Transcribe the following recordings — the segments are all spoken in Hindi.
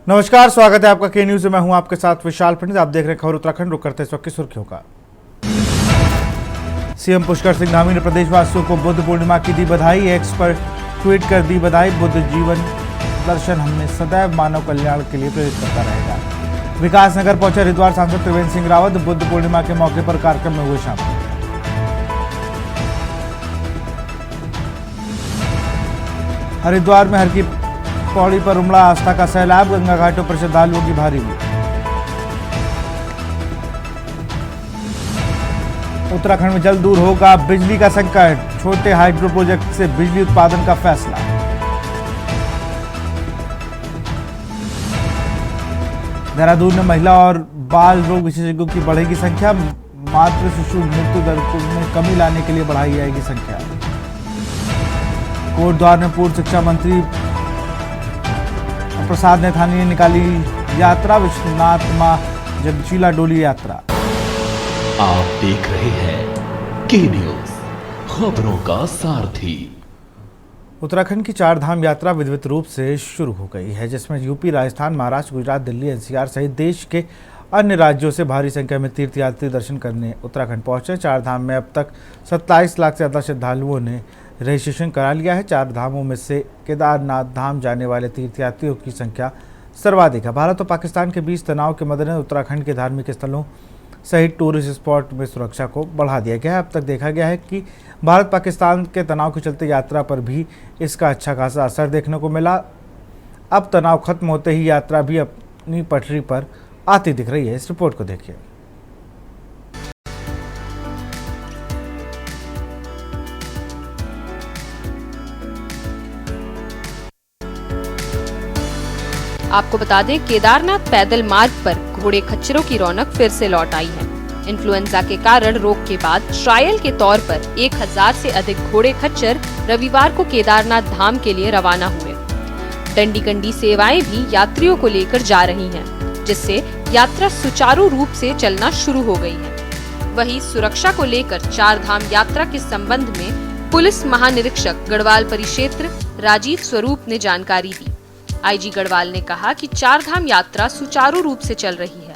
नमस्कार, स्वागत है आपका के न्यूज में। मैं हूं आपके साथ विशाल पंडित। आप देख रहे हैं खबर उत्तराखंड। रुक करते इस वक्त की सुर्खियों का। सीएम पुष्कर सिंह धामी ने प्रदेशवासियों को बुद्ध पूर्णिमा की दी बधाई। एक्स पर ट्वीट कर दी बधाई। बुद्ध जीवन दर्शन हमें सदैव मानव कल्याण के लिए प्रेरित करता रहेगा। विकास नगर पहुंचे हरिद्वार सांसद त्रिवेंद्र सिंह रावत। बुद्ध पूर्णिमा के मौके पर कार्यक्रम में हुए शामिल। हरिद्वार में हर की पौड़ी पर उमड़ा आस्था का सैलाब। गंगा घाटों पर श्रद्धालुओं की भारी भीड़। उत्तराखंड में जल्द दूर होगा बिजली का संकट। छोटे हाइड्रो प्रोजेक्ट से बिजली उत्पादन का फैसला। देहरादून में महिला और बाल रोग विशेषज्ञों की बढ़ेगी संख्या। मातृ शिशु मृत्यु दर में कमी लाने के लिए बढ़ाई जाएगी संख्या। कोटद्वार में पूर्व शिक्षा मंत्री प्रसाद नैथानी ने निकाली यात्रा। विश्वनाथ मां जगशीला डोली यात्रा। आप देख रहे हैं के न्यूज, खबरों का सारथी। उत्तराखंड की चार धाम यात्रा विधिवत रूप से शुरू हो गई है, जिसमें यूपी, राजस्थान, महाराष्ट्र, गुजरात, दिल्ली, एनसीआर सहित देश के अन्य राज्यों से भारी संख्या में तीर्थयात्री दर्शन करने उत्तराखंड पहुंचे। चार धाम में अब तक 27 लाख से ज्यादा श्रद्धालुओं ने रजिस्ट्रेशन करा लिया है। चार धामों में से केदारनाथ धाम जाने वाले तीर्थयात्रियों की संख्या सर्वाधिक है। भारत और पाकिस्तान के बीच तनाव के मद्देनजर उत्तराखंड के धार्मिक स्थलों सहित टूरिस्ट स्पॉट में सुरक्षा को बढ़ा दिया गया है। अब तक देखा गया है कि भारत पाकिस्तान के तनाव के चलते यात्रा पर भी इसका अच्छा खासा असर देखने को मिला। अब तनाव खत्म होते ही यात्रा भी अपनी पटरी पर आती दिख रही है। इस रिपोर्ट को देखिए। आपको बता दें, केदारनाथ पैदल मार्ग पर घोड़े खच्चरों की रौनक फिर से लौट आई है। इन्फ्लुएंजा के कारण रोक के बाद ट्रायल के तौर पर 1000 से अधिक घोड़े खच्चर रविवार को केदारनाथ धाम के लिए रवाना हुए। डंडी सेवाएं भी यात्रियों को लेकर जा रही हैं, जिससे यात्रा सुचारू रूप से चलना शुरू हो गई है। वहीं सुरक्षा को लेकर चार धाम यात्रा के संबंध में पुलिस महानिरीक्षक गढ़वाल परिक्षेत्र राजीव स्वरूप ने जानकारी दी। आईजी गढ़वाल ने कहा कि चार धाम यात्रा सुचारू रूप से चल रही है।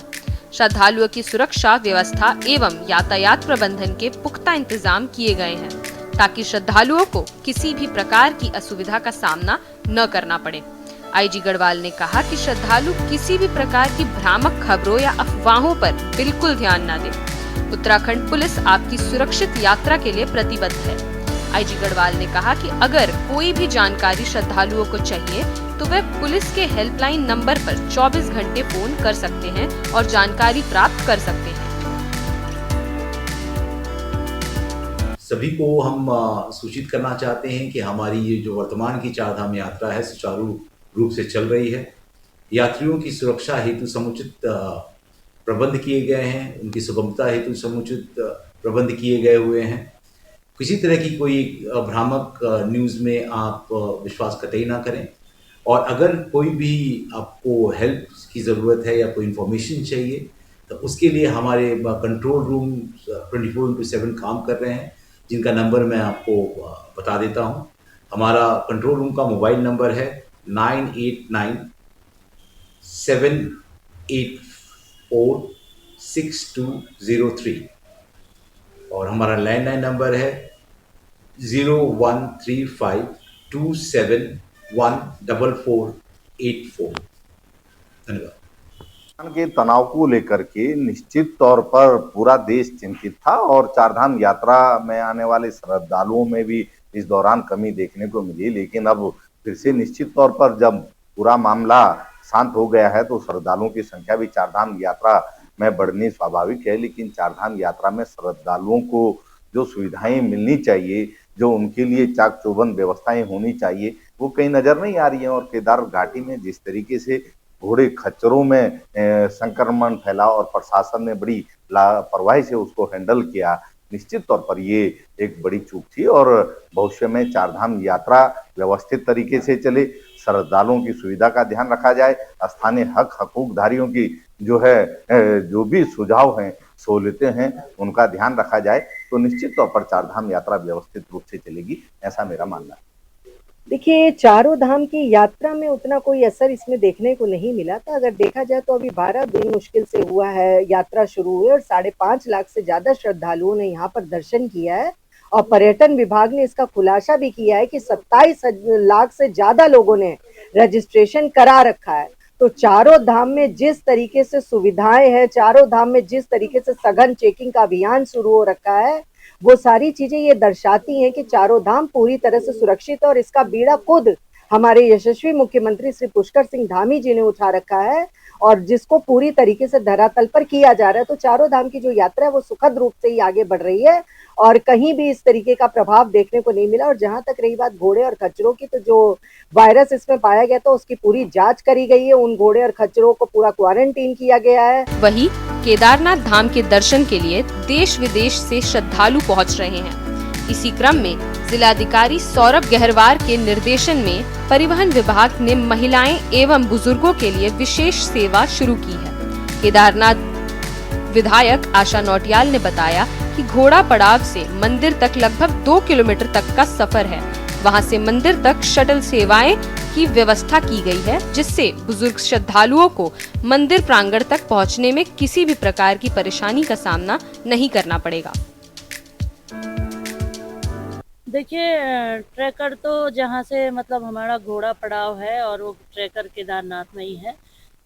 श्रद्धालुओं की सुरक्षा व्यवस्था एवं यातायात प्रबंधन के पुख्ता इंतजाम किए गए हैं, ताकि श्रद्धालुओं को किसी भी प्रकार की असुविधा का सामना न करना पड़े। आईजी गढ़वाल ने कहा कि श्रद्धालु किसी भी प्रकार की भ्रामक खबरों या अफवाहों पर बिल्कुल ध्यान न दें। उत्तराखंड पुलिस आपकी सुरक्षित यात्रा के लिए प्रतिबद्ध है। आईजी गढ़वाल ने कहा कि अगर कोई भी जानकारी श्रद्धालुओं को चाहिए तो वे पुलिस के हेल्पलाइन नंबर पर 24 घंटे फोन कर सकते हैं और जानकारी प्राप्त कर सकते हैं। सभी को हम सूचित करना चाहते हैं कि हमारी ये जो वर्तमान की चार धाम यात्रा है सुचारू रूप से चल रही है। यात्रियों की सुरक्षा हेतु समुचित प्रबंध किए गए हैं, उनकी सुगमता हेतु समुचित प्रबंध किए गए हुए हैं। किसी तरह की कोई भ्रामक न्यूज़ में आप विश्वास कतई ना करें। और अगर कोई भी आपको हेल्प की ज़रूरत है या कोई इन्फॉर्मेशन चाहिए तो उसके लिए हमारे कंट्रोल रूम 24/7 काम कर रहे हैं, जिनका नंबर मैं आपको बता देता हूं। हमारा कंट्रोल रूम का मोबाइल नंबर है 9897846203 और हमारा लैंडलाइन नंबर है 0135271484। धन्यवाद। के तनाव को लेकर के निश्चित तौर पर पूरा देश चिंतित था और चारधाम यात्रा में आने वाले श्रद्धालुओं में भी इस दौरान कमी देखने को मिली। लेकिन अब फिर से निश्चित तौर पर जब पूरा मामला शांत हो गया है तो श्रद्धालुओं की संख्या भी चारधाम यात्रा में बढ़नी स्वाभाविक है। लेकिन चारधाम यात्रा में श्रद्धालुओं को जो सुविधाएं मिलनी चाहिए, जो उनके लिए चाक चौबंद व्यवस्थाएं होनी चाहिए, वो कहीं नजर नहीं आ रही है। और केदार घाटी में जिस तरीके से घोड़े खच्चरों में संक्रमण फैला और प्रशासन ने बड़ी लापरवाही से उसको हैंडल किया, निश्चित तौर पर ये एक बड़ी चूक थी। और भविष्य में चारधाम यात्रा व्यवस्थित तरीके से चले, श्रद्धालुओं की सुविधा का ध्यान रखा जाए, स्थानीय हकूकधारियों की जो भी सुझाव हैं, सहूलियतें हैं, उनका ध्यान रखा जाए तो निश्चित तौर पर चारधाम यात्रा व्यवस्थित रूप से चलेगी, ऐसा मेरा मानना है। देखिए, चारों धाम की यात्रा में उतना कोई असर इसमें देखने को नहीं मिला था। अगर देखा जाए तो अभी 12 दिन मुश्किल से हुआ है, यात्रा शुरू हुई और 5.5 लाख से ज़्यादा श्रद्धालुओं ने यहाँ पर दर्शन किया है और पर्यटन विभाग ने इसका खुलासा भी किया है कि 27 लाख से ज़्यादा लोगों ने रजिस्ट्रेशन करा रखा है। तो चारों धाम में जिस तरीके से सुविधाएं हैं, चारों धाम में जिस तरीके से सघन चेकिंग का अभियान शुरू हो रखा है, वो सारी चीजें ये दर्शाती हैं कि चारों धाम पूरी तरह से सुरक्षित है और इसका बीड़ा खुद हमारे यशस्वी मुख्यमंत्री श्री पुष्कर सिंह धामी जी ने उठा रखा है और जिसको पूरी तरीके से धरातल पर किया जा रहा है। तो चारों धाम की जो यात्रा है वो सुखद रूप से ही आगे बढ़ रही है और कहीं भी इस तरीके का प्रभाव देखने को नहीं मिला। और जहां तक रही बात घोड़े और खच्चरों की, तो जो वायरस इसमें पाया गया था उसकी पूरी जांच करी गई है। उन घोड़े और खच्चरों को पूरा क्वारंटीन किया गया है। वहीं केदारनाथ धाम के दर्शन के लिए देश विदेश से श्रद्धालु पहुंच रहे हैं। इसी क्रम में जिलाधिकारी सौरभ गहरवार के निर्देशन में परिवहन विभाग ने महिलाएं एवं बुजुर्गों के लिए विशेष सेवा शुरू की है। केदारनाथ विधायक आशा नौटियाल ने बताया कि घोड़ा पड़ाव से मंदिर तक लगभग 2 किलोमीटर तक का सफर है। वहां से मंदिर तक शटल सेवाएं की व्यवस्था की गई है, जिससे बुजुर्ग श्रद्धालुओं को मंदिर प्रांगण तक पहुंचने में किसी भी प्रकार की परेशानी का सामना नहीं करना पड़ेगा। देखिए, ट्रैकर तो जहाँ से मतलब हमारा घोड़ा पड़ाव है और वो ट्रैकर केदारनाथ में ही है,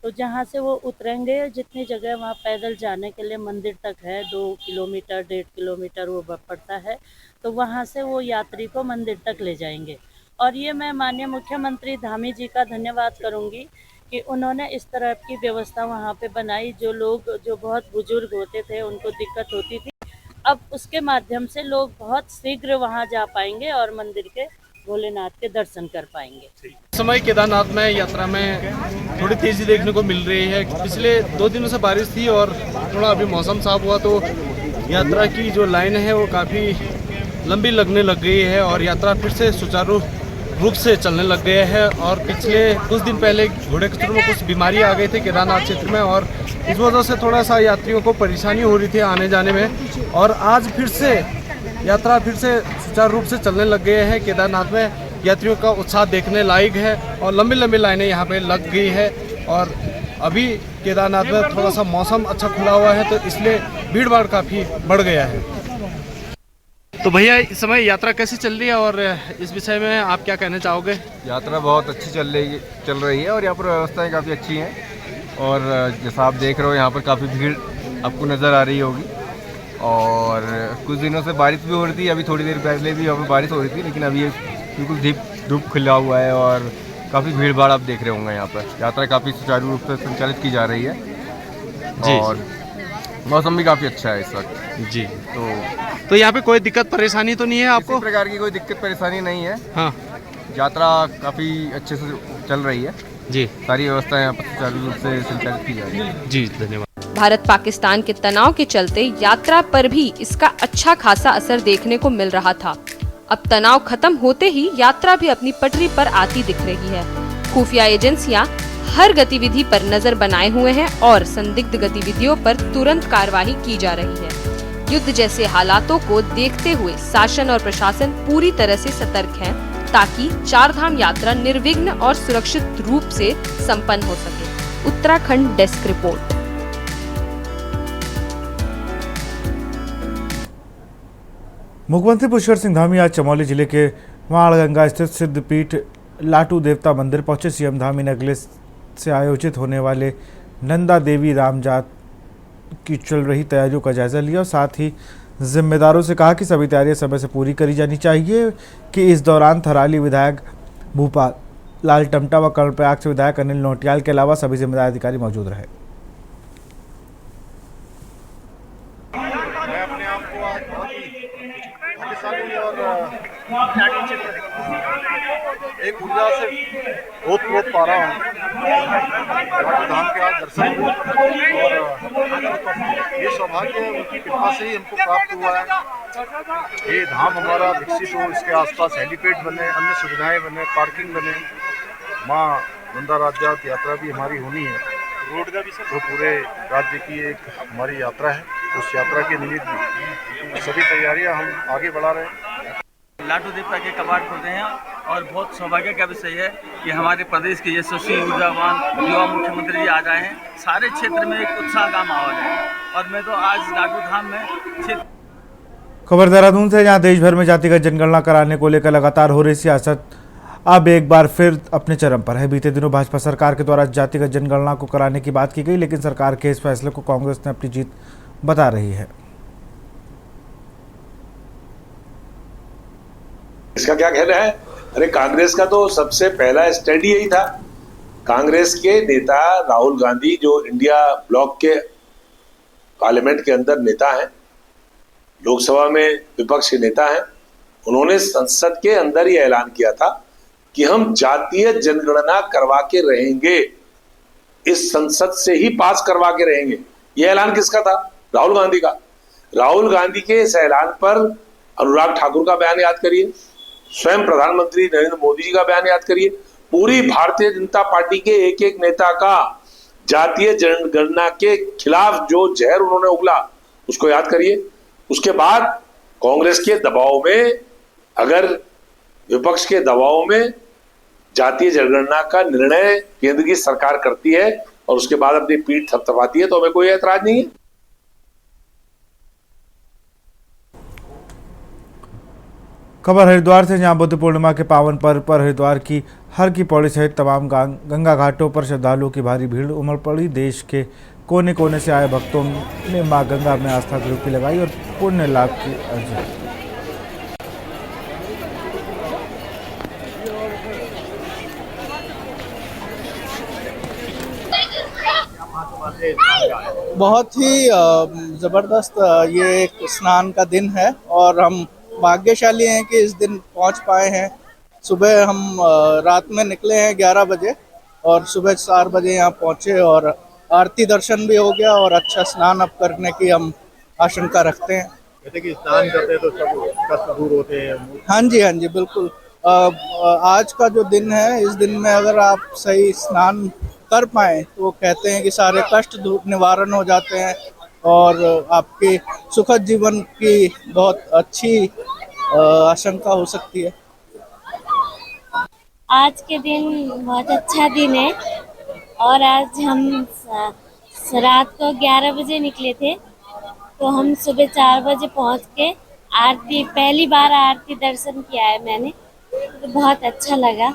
तो जहाँ से वो उतरेंगे, जितनी जगह वहाँ पैदल जाने के लिए मंदिर तक है 2 किलोमीटर 1.5 किलोमीटर वो पड़ता है, तो वहाँ से वो यात्री को मंदिर तक ले जाएंगे। और ये मैं माननीय मुख्यमंत्री धामी जी का धन्यवाद करूँगी कि उन्होंने इस तरह की व्यवस्था वहाँ पे बनाई। जो लोग जो बहुत बुजुर्ग होते थे, उनको दिक्कत होती थी, अब उसके माध्यम से लोग बहुत शीघ्र वहां जा पाएंगे और मंदिर के भोलेनाथ के दर्शन कर पाएंगे। इस समय केदारनाथ में यात्रा में थोड़ी तेजी देखने को मिल रही है। पिछले 2 दिनों से बारिश थी और थोड़ा अभी मौसम साफ हुआ तो यात्रा की जो लाइन है वो काफ़ी लंबी लगने लग गई है और यात्रा फिर से सुचारू रूप से चलने लग गए हैं। और पिछले कुछ दिन पहले घोड़े खच्चरों में कुछ बीमारी आ गई थी केदारनाथ क्षेत्र में और इस वजह से थोड़ा सा यात्रियों को परेशानी हो रही थी आने जाने में। और आज फिर से यात्रा फिर से सुचारू रूप से चलने लग गए हैं। केदारनाथ में यात्रियों का उत्साह देखने लायक है और लंबी लंबी लाइनें यहाँ पे लग गई है। और अभी केदारनाथ में थोड़ा सा मौसम अच्छा खुला हुआ है तो इसलिए भीड़ भाड़ काफ़ी बढ़ गया है। तो भैया, इस समय यात्रा कैसी चल रही है और इस विषय में आप क्या कहना चाहोगे? यात्रा बहुत अच्छी चल रही है और यहाँ पर व्यवस्थाएं काफ़ी अच्छी हैं और जैसा आप देख रहे हो यहाँ पर काफ़ी भीड़ आपको नज़र आ रही होगी। और कुछ दिनों से बारिश भी हो रही थी, अभी थोड़ी देर पहले भी यहाँ पर बारिश हो रही थी, लेकिन अभी बिल्कुल धूप खिला हुआ है और काफ़ी भीड़ भाड़ आप देख रहे होंगे। यहाँ पर यात्रा काफ़ी सुचारू रूप से संचालित की जा रही है जी। और मौसम भी काफ़ी अच्छा है इस वक्त जी। तो यहाँ पे कोई दिक्कत परेशानी तो नहीं है आपको? किसी प्रकार की कोई दिक्कत परेशानी नहीं है। हाँ, यात्रा काफ़ी अच्छे से चल रही है जी। सारी व्यवस्था यहाँ पर सुचारू रूप से संचालित की जा रही है जी। धन्यवाद। भारत पाकिस्तान के तनाव के चलते यात्रा पर भी इसका अच्छा खासा असर देखने को मिल रहा था। अब तनाव खत्म होते ही यात्रा भी अपनी पटरी पर आती दिख रही है। खुफिया एजेंसियां हर गतिविधि पर नजर बनाए हुए हैं और संदिग्ध गतिविधियों पर तुरंत कार्रवाई की जा रही है। युद्ध जैसे हालातों को देखते हुए शासन और प्रशासन पूरी तरह से सतर्क हैं ताकि चारधाम यात्रा निर्विघ्न और सुरक्षित रूप से संपन्न हो सके। Uttarakhand desk report. मुख्यमंत्री पुष्कर सिंह धामी आज चमोली जिले के माणगंगा स्थित सिद्धपीठ लाटू देवता मंदिर पहुंचे। सीएम धामी ने अगले से आयोजित होने वाले नंदा देवी रामजात की चल रही तैयारियों का जायजा लिया और साथ ही जिम्मेदारों से कहा कि सभी तैयारियां समय से पूरी करी जानी चाहिए कि इस दौरान थराली विधायक भूपाल लाल टमटा व कर्णप्रयाग से विधायक अनिल नौटियाल के अलावा सभी जिम्मेदार अधिकारी मौजूद रहे। मैं अपने आप को आज बहुत ही भाग्यशाली और एक ऊर्जा से ओत पा रहा हूँ। धाम के आज दर्शन और ये सौभाग्य उनकी कृपा से ही हमको प्राप्त हुआ है। ये धाम हमारा विकसित हो, इसके आसपास हेलीपैड बने, अन्य सुविधाएं बने, पार्किंग बने, माँ नंदा राजजात यात्रा भी हमारी होनी है। रोड का भी तो पूरे राज्य की एक हमारी यात्रा है। उस यात्रा के निमित्त सभी तैयारियां हम आगे बढ़ा रहे हैं। लाटू देवता के कपाट खुलते हैं और बहुत सौभाग्य का विषय है कि हमारे प्रदेश के यशस्वी ऊर्जावान युवा मुख्यमंत्री जी आ जाए हैं। सारे क्षेत्र में एक उत्साह का माहौल है और मैं तो आज डाकू धाम में खबर देहरादून से, जहां देश भर में जातिगत जनगणना कराने को लेकर लगातार हो रही सियासत अब एक बार फिर अपने चरम पर है। बीते दिनों भाजपा सरकार के द्वारा जातिगत जनगणना को कराने की बात की गई, लेकिन सरकार के इस फैसले को कांग्रेस ने अपनी जीत बता रही है। इसका क्या कहना है? अरे कांग्रेस का तो सबसे पहला स्टैंड यही था। कांग्रेस के नेता राहुल गांधी, जो इंडिया ब्लॉक के पार्लियामेंट के अंदर नेता हैं, लोकसभा में विपक्ष के नेता हैं, उन्होंने संसद के अंदर ही ऐलान किया था कि हम जातीय जनगणना करवा के रहेंगे, इस संसद से ही पास करवा के रहेंगे। यह ऐलान किसका था? राहुल गांधी का। राहुल गांधी के इस ऐलान पर अनुराग ठाकुर का बयान याद करिए, स्वयं प्रधानमंत्री नरेंद्र मोदी जी का बयान याद करिए, पूरी भारतीय जनता पार्टी के एक एक नेता का जातीय जनगणना के खिलाफ जो जहर उन्होंने उगला उसको याद करिए। उसके बाद कांग्रेस के दबाव में, अगर विपक्ष के दबाव में जातीय जनगणना का निर्णय केंद्र की सरकार करती है और उसके बाद अपनी पीठ थपथपाती है तो हमें कोई ऐतराज नहीं है। खबर हरिद्वार से, जहां बुद्ध पूर्णिमा के पावन पर्व पर हरिद्वार की हर की पौड़ी सहित तमाम गंगा घाटों पर श्रद्धालुओं की भारी भीड़ उमड़ पड़ी। देश के कोने कोने से आए भक्तों ने मां गंगा में आस्था की डुबकी लगाई और पुण्य लाभ की अर्जी। बहुत ही ज़बरदस्त ये एक स्नान का दिन है और हम भाग्यशाली हैं कि इस दिन पहुंच पाए हैं। सुबह हम रात में निकले हैं 11 बजे और सुबह 4 बजे यहाँ पहुँचे और आरती दर्शन भी हो गया और अच्छा स्नान अब करने की हम आशंका रखते हैं। कहते कि स्नान करते हैं तो सब कष्ट दूर होते हैं। हाँ जी बिल्कुल। आज का जो दिन है, इस दिन में अगर आप सही स्नान कर पाए तो कहते हैं कि सारे कष्ट निवारण हो जाते हैं और आपके सुखद जीवन की बहुत अच्छी आशंका हो सकती है। आज के दिन बहुत अच्छा दिन है और आज हम रात को 11 बजे निकले थे तो हम सुबह 4 बजे पहुंच के आरती, पहली बार आरती दर्शन किया है मैंने, तो बहुत अच्छा लगा।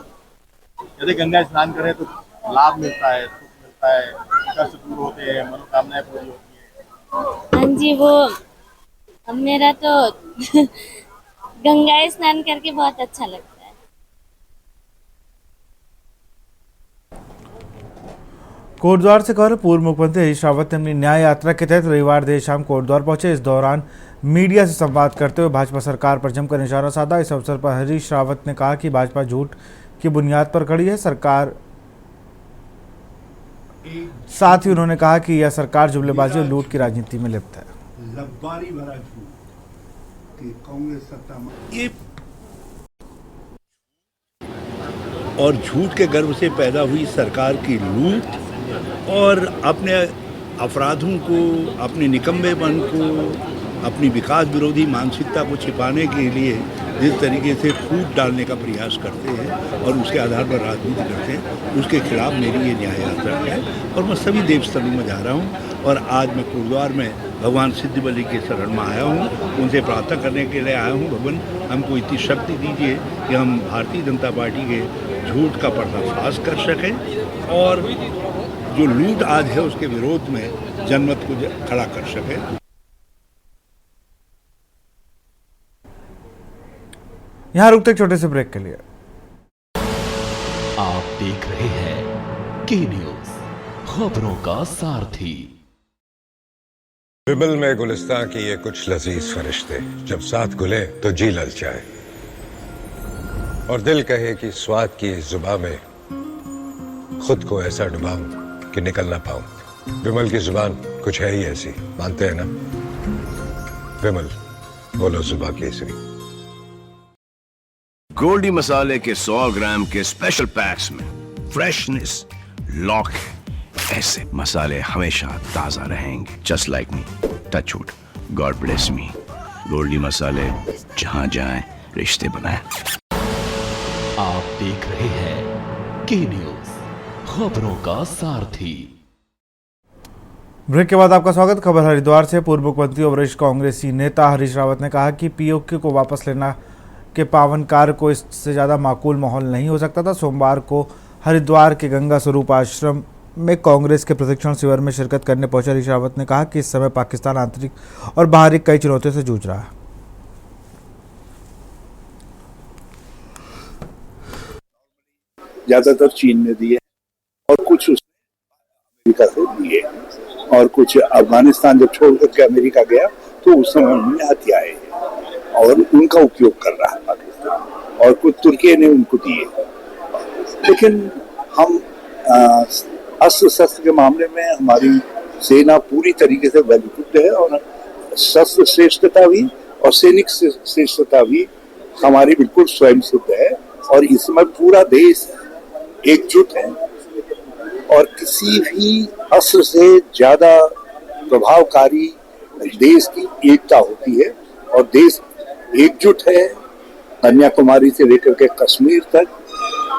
यदि गंगा स्नान करें तो लाभ मिलता है, सुख मिलता है, कष्ट दूर होते हैं, मनोकामनाएं पूरी होती है। हाँ जी, वो मेरा तो गंगा स्नान करके बहुत अच्छा लगता है। कोटद्वार से खबर, पूर्व मुख्यमंत्री हरीश रावत ने अपनी न्याय यात्रा के तहत रविवार देर शाम कोटद्वार पहुंचे। इस दौरान मीडिया से संवाद करते हुए भाजपा सरकार पर जमकर निशाना साधा। इस अवसर पर हरीश रावत ने कहा कि भाजपा झूठ की बुनियाद पर खड़ी है सरकार। साथ ही उन्होंने कहा कि यह सरकार जुमलेबाजी और लूट की राजनीति में लिप्त है। लब्बारी भरा झूठ कि कांग्रेस सत्ता में ये और झूठ के गर्व से पैदा हुई सरकार की लूट और अपने अपराधों को, अपने निकम्मेपन को, अपनी विकास विरोधी मानसिकता को छिपाने के लिए जिस तरीके से फूट डालने का प्रयास करते हैं और उसके आधार पर राजनीति करते हैं, उसके खिलाफ मेरी ये न्याय यात्रा है। और मैं सभी देव स्थलों में जा रहा हूँ और आज मैं कोटद्वार में भगवान सिद्ध बलि के शरण में आया हूँ, उनसे प्रार्थना करने के लिए आया हूँ। भगवान हमको इतनी शक्ति दीजिए कि हम भारतीय जनता पार्टी के झूठ का पर्दाफाश कर सकें और जो लूट आज है उसके विरोध में जनमत को खड़ा कर सकें। यहाँ रुकते छोटे से ब्रेक के लिए। आप देख रहे हैं के न्यूज, खबरों का सारथी। विमल में गुलिस्तां की ये कुछ लजीज फरिश्ते जब साथ घुले तो जी ललचाए और दिल कहे कि स्वाद की इस जुबान में खुद को ऐसा डुबाऊं कि निकल ना पाऊं। विमल की जुबान कुछ है ही ऐसी, मानते हैं ना? विमल, बोलो जुबान केसरी। गोल्डी मसाले के 100 ग्राम के स्पेशल पैक्स में फ्रेशनेस लॉक है। ऐसे मसाले हमेशा ताजा रहेंगे। Just like me, touch wood, God bless me. Goldiee मसाले, जहां जाएं रिश्ते बनाएं। आप देख रहे हैं के न्यूज, खबरों का सारथी। ब्रेक के बाद आपका स्वागत। खबर हरिद्वार से। पूर्व मुख्यमंत्री और वरिष्ठ कांग्रेसी नेता हरीश रावत ने कहा कि पीओके को वापस लेना के पावन कार्य को इससे ज़्यादा माकूल माहौल नहीं हो सकता था। सोमवार को हरिद्वार के गंगा स्वरूप आश्रम में कांग्रेस के प्रशिक्षण शिविर में शिरकत करने पहुंचे हरीश रावत ने कहा कि इस समय पाकिस्तान आंतरिक और बाहरी कई चुनौतियों से जूझ रहा है। ज्यादातर चीन ने दिए और कुछ उसने अमेरिका से दिए और कुछ अफगानिस्तान जब छोड़ करके अमेरिका गया तो उस समय उन्होंने हथियाए और उनका उपयोग कर रहा है पाकिस्तान, और कुछ तुर्की ने उनको दिए। लेकिन हम अस्त्र शस्त्र के मामले में हमारी सेना पूरी तरीके से वेल इक्विप्ड है और शस्त्र श्रेष्ठता भी और सैनिक श्रेष्ठता भी हमारी बिल्कुल स्वयं सिद्ध है और इसमें पूरा देश एकजुट है और किसी भी अस्त्र से ज्यादा प्रभावकारी देश की एकता होती है और देश एकजुट है। कन्याकुमारी से लेकर के कश्मीर तक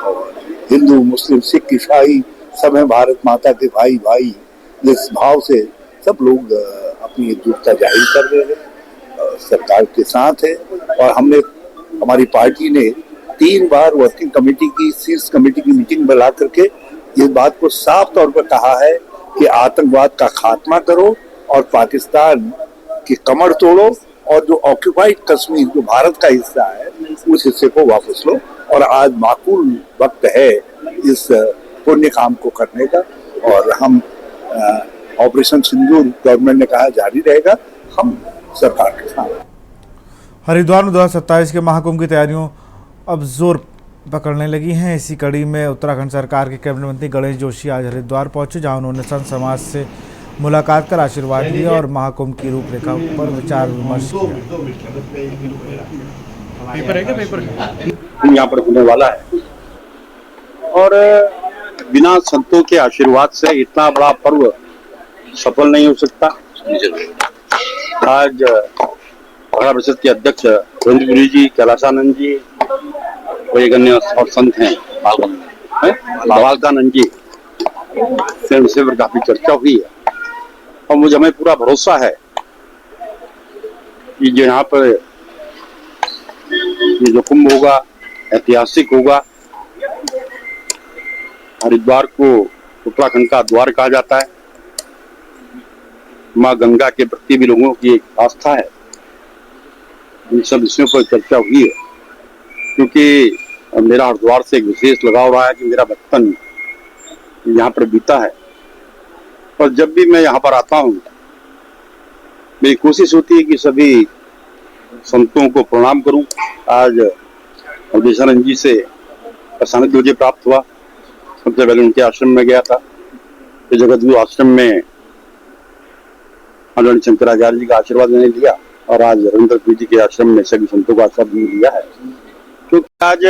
और हिंदू मुस्लिम सिख ईसाई सब है भारत माता के भाई भाई, इस भाव से सब लोग अपनी एकजुटता जाहिर कर रहे हैं, सरकार के साथ है। और हमारी पार्टी ने 3 बार वर्किंग कमेटी की शीर्ष कमेटी की मीटिंग बुला करके इस बात को साफ तौर पर कहा है कि आतंकवाद का खात्मा करो और पाकिस्तान की कमर तोड़ो और जो ऑक्यूपाइड कश्मीर जो भारत का हिस्सा है उस हिस्से को वापस लो। और आज माकूल वक्त है इस पुण्य काम को करने का और हम ऑपरेशन सिंदूर गवर्नमेंट ने कहा जारी रहेगा, हम सरकार के साथ। हरिद्वार में 2027 के महाकुंभ की तैयारियों अब जोर पकड़ने लगी हैं। इसी कड़ी में उत्तराखंड सरकार के कैबिनेट मंत्री गणेश जोशी आज हरिद्वार पहुंचे, जहां उन्होंने संत समाज से मुलाकात कर आशीर्वाद लिया और महाकुंभ की रूपरेखा पर विचार विमर्श किया। यहाँ पर होने वाला है और बिना संतों के आशीर्वाद से इतना बड़ा पर्व सफल नहीं हो सकता। आज भगड़ा परिषद के अध्यक्ष रविंद्र जी, कैलाशानंद जी और एक अन्य और संत हैं बालकानंद जी से काफी चर्चा हुई है और मुझे हमें पूरा भरोसा है कि जो यहाँ पर ये जो कुंभ होगा ऐतिहासिक होगा। हरिद्वार को उत्तराखंड का द्वार कहा जाता है। माँ गंगा के प्रति भी लोगों की एक आस्था है। इन सब विषयों पर चर्चा हुई है क्योंकि मेरा हरिद्वार से एक विशेष लगाव रहा है कि मेरा बचपन यहाँ पर बीता है और जब भी मैं यहाँ पर आता हूँ मेरी कोशिश होती है कि सभी संतों को प्रणाम करूं। आज कैलाशानंद जी से सानिध्य मुझे प्राप्त हुआ। सबसे पहले उनके आश्रम में गया था, फिर जगतगुरु आश्रम में आदरणीय शंकराचार्य जी का आशीर्वाद मैंने लिया और आज रविंद्र जी के आश्रम में सभी संतों का आशीर्वाद लिया है क्योंकि आज